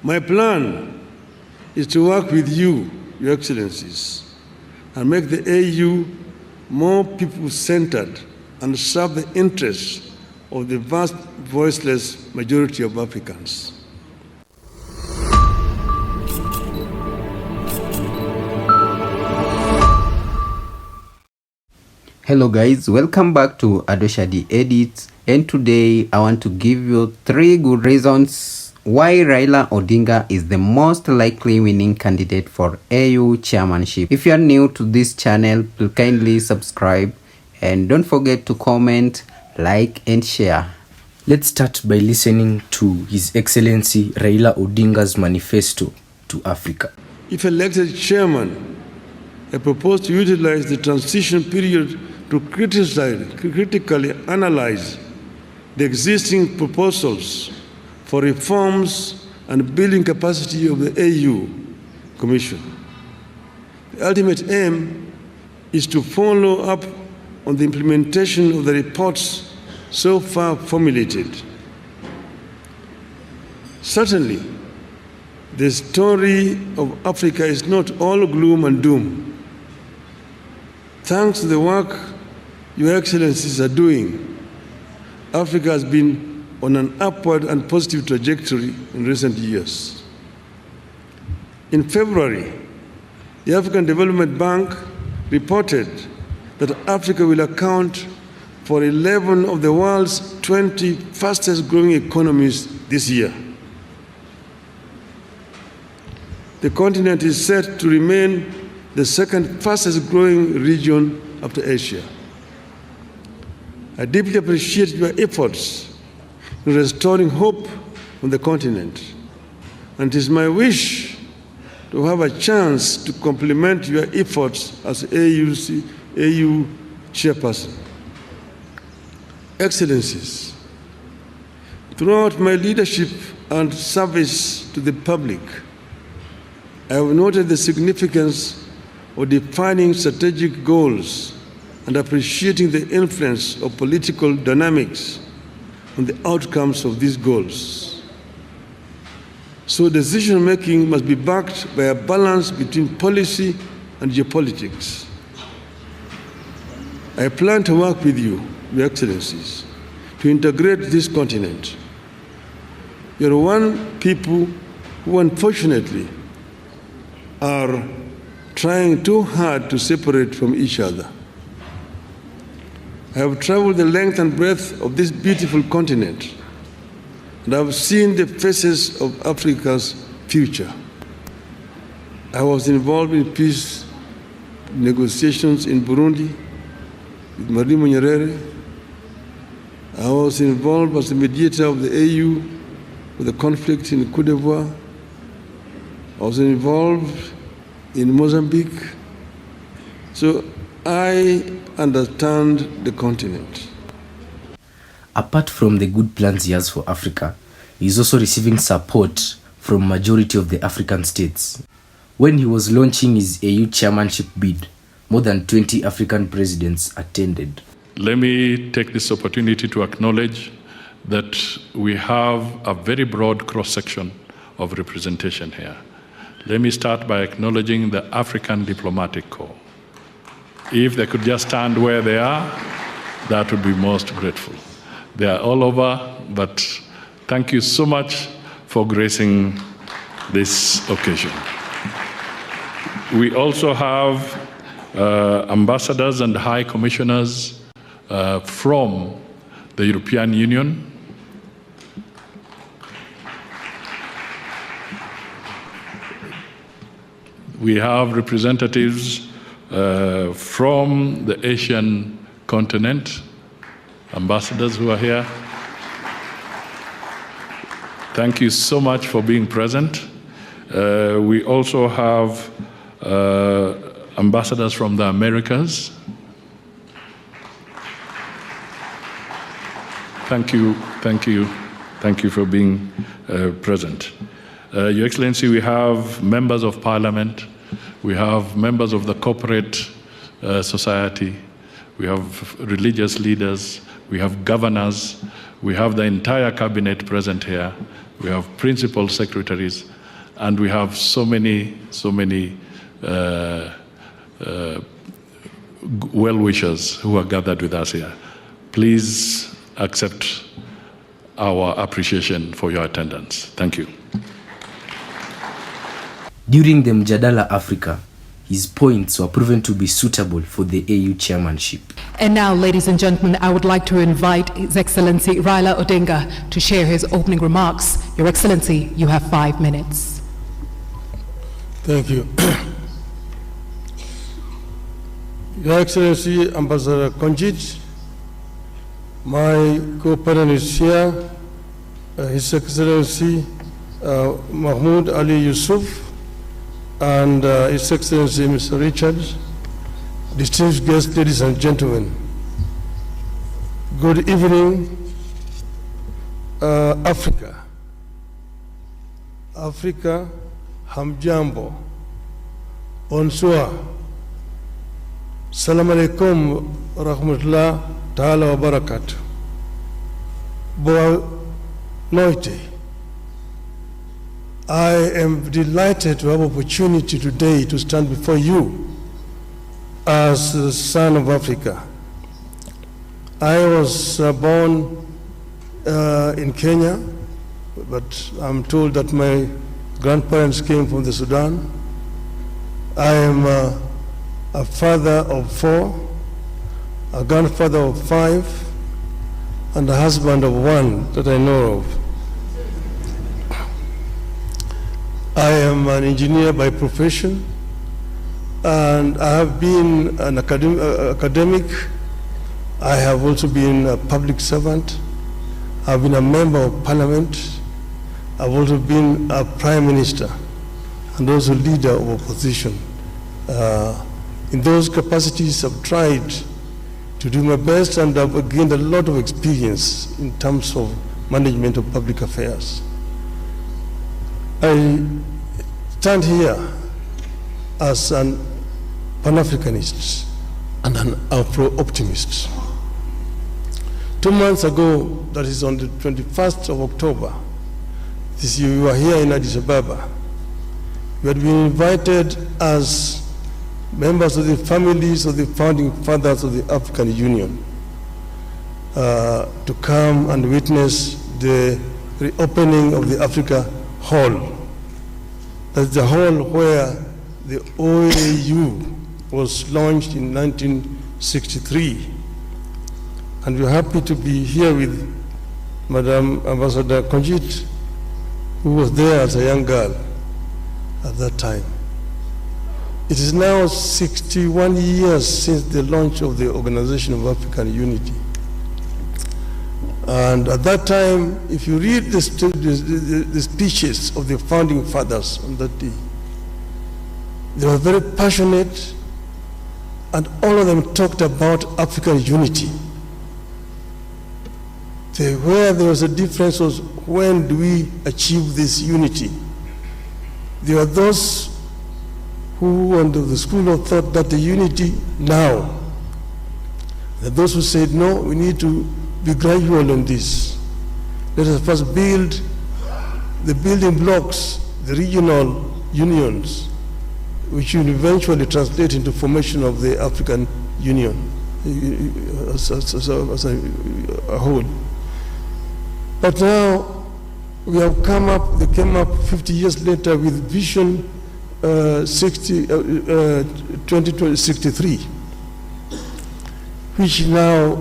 My plan is to work with you, Your Excellencies, and make the AU more people-centered and serve the interests of the vast voiceless majority of Africans. Hello guys, welcome back to Shadi Edits, and today I want to give you 3 good reasons why Raila Odinga is the most likely winning candidate for AU chairmanship. If you are new to this channel, please kindly subscribe and don't forget to comment, like and share. Let's start by listening to His Excellency Raila Odinga's manifesto to Africa. If elected chairman, I propose to utilize the transition period to critically analyze the existing proposals for reforms and building capacity of the AU Commission. The ultimate aim is to follow up on the implementation of the reports so far formulated. Certainly, the story of Africa is not all gloom and doom. Thanks to the work Your Excellencies are doing, Africa has been on an upward and positive trajectory in recent years. In February, the African Development Bank reported that Africa will account for 11 of the world's 20 fastest growing economies this year. The continent is set to remain the second fastest growing region after Asia. I deeply appreciate your efforts in restoring hope on the continent, and it is my wish to have a chance to complement your efforts as AU chairperson. Excellencies, throughout my leadership and service to the public, I have noted the significance of defining strategic goals and appreciating the influence of political dynamics on the outcomes of these goals. So decision-making must be backed by a balance between policy and geopolitics. I plan to work with you, Your Excellencies, to integrate this continent. You're one people who unfortunately are trying too hard to separate from each other. I have traveled the length and breadth of this beautiful continent, and I have seen the faces of Africa's future. I was involved in peace negotiations in Burundi with Marimo Nyerere. I was involved as the mediator of the AU with the conflict in Côte d'Ivoire. I was involved in Mozambique. So I understand the continent. Apart from the good plans he has for Africa, he is also receiving support from majority of the African states. When he was launching his AU chairmanship bid, more than 20 African presidents attended. Let me take this opportunity to acknowledge that we have a very broad cross-section of representation here. Let me start by acknowledging the African Diplomatic Corps. If they could just stand where they are, that would be most grateful. They are all over, but thank you so much for gracing this occasion. We also have ambassadors and high commissioners from the European Union. We have representatives from the Asian continent, ambassadors who are here. Thank you so much for being present. We also have ambassadors from the Americas. Thank you for being present. Your Excellency, we have members of Parliament, we have members of the corporate society, we have religious leaders, we have governors, we have the entire cabinet present here. we have principal secretaries, and we have so many well-wishers who are gathered with us here. Please accept our appreciation for your attendance. Thank you. During the Mjadala Africa, his points were proven to be suitable for the AU chairmanship. And now, ladies and gentlemen, I would like to invite His Excellency Raila Odinga to share his opening remarks. Your Excellency, you have 5 minutes. Thank you. Your Excellency, Ambassador Konjit, my co-panelist here, His Excellency Mahmoud Ali Yusuf, and His Excellency Mr. Richard, distinguished guests, ladies and gentlemen. Good evening, Africa. Africa, hamjambo, bonsoir, salam alaikum, rahmatullah ta'ala wa barakatuh. Boa noite. I am delighted to have opportunity today to stand before you as the son of Africa. I was born in Kenya, but I'm told that my grandparents came from the Sudan. I am a father of 4, a grandfather of 5, and a husband of 1 that I know of. I am an engineer by profession, and I have been an academic. I have also been a public servant. I've been a member of parliament. I've also been a prime minister and also leader of opposition. In those capacities, I've tried to do my best, and I've gained a lot of experience in terms of management of public affairs. I stand here as an Pan-Africanist and an Afro-optimist. 2 months ago, that is on the 21st of October, this year, we were here in Addis Ababa. We had been invited as members of the families of the founding fathers of the African Union to come and witness the reopening of the Africa Hall. That's the hall where the OAU was launched in 1963. And we're happy to be here with Madam Ambassador Konjit, who was there as a young girl at that time. It is now 61 years since the launch of the Organization of African Unity. And at that time, if you read the speeches of the founding fathers on that day, they were very passionate, and all of them talked about African unity. Where there was a difference was, when do we achieve this unity? There are those who, under the school of thought, that the unity now. There are those who said, no, we need to be gradual on this. Let us first build the building blocks, the regional unions, which will eventually translate into formation of the African Union as a whole. But now we have come up, they came up 50 years later with Vision 2063, which now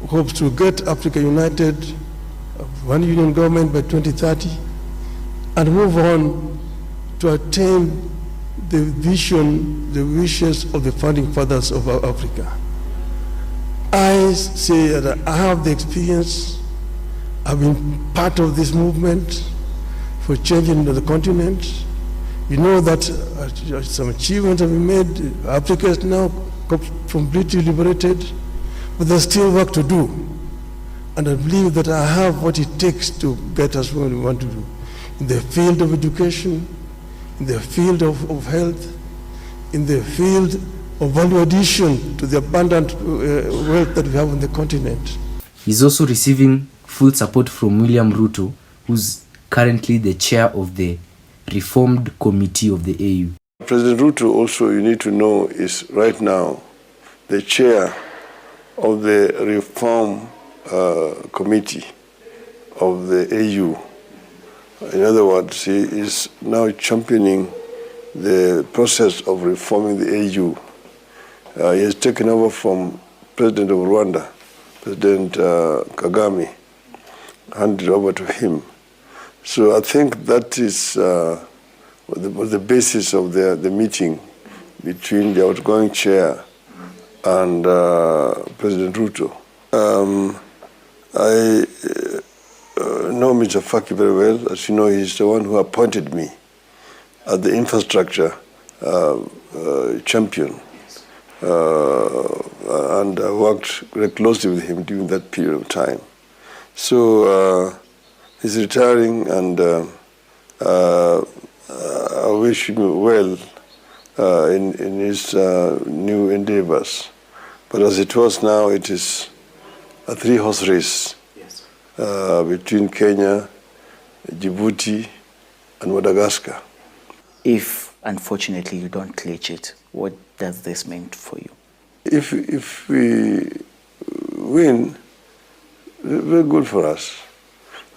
hopes to get Africa united, one union government by 2030, and move on to attain the vision, the wishes of the founding fathers of Africa. I say that I have the experience. I've been part of this movement for changing the continent. You know that some achievements have been made. Africa is now completely liberated, but there's still work to do. And I believe that I have what it takes to get us where we want to do. In the field of education, in the field of health, in the field of value addition to the abundant wealth that we have on the continent. He's also receiving full support from William Ruto, who's currently the chair of the Reformed Committee of the AU. President Ruto also, you need to know, is right now the chair of the Reform Committee of the AU. In other words, he is now championing the process of reforming the AU. He has taken over from President of Rwanda, President Kagame, handed over to him. So I think that is was the basis of the meeting between the outgoing chair and President Ruto. I know Mr. Faki very well. As you know, he's the one who appointed me as the infrastructure champion. And I worked very closely with him during that period of time. So he's retiring, and I wish him well in his new endeavors. But as it was now, it is a three-horse race between Kenya, Djibouti, and Madagascar. If, unfortunately, you don't clinch it, what does this mean for you? If we win, very good for us.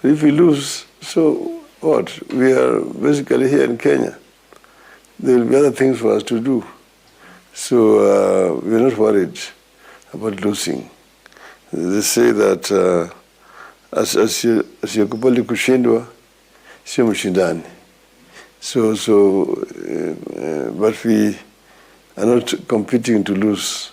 If we lose, so what? We are basically here in Kenya. There will be other things for us to do. So we're not worried about losing. They say that asiyekubali kushindwa sio mshindani. So but we are not competing to lose.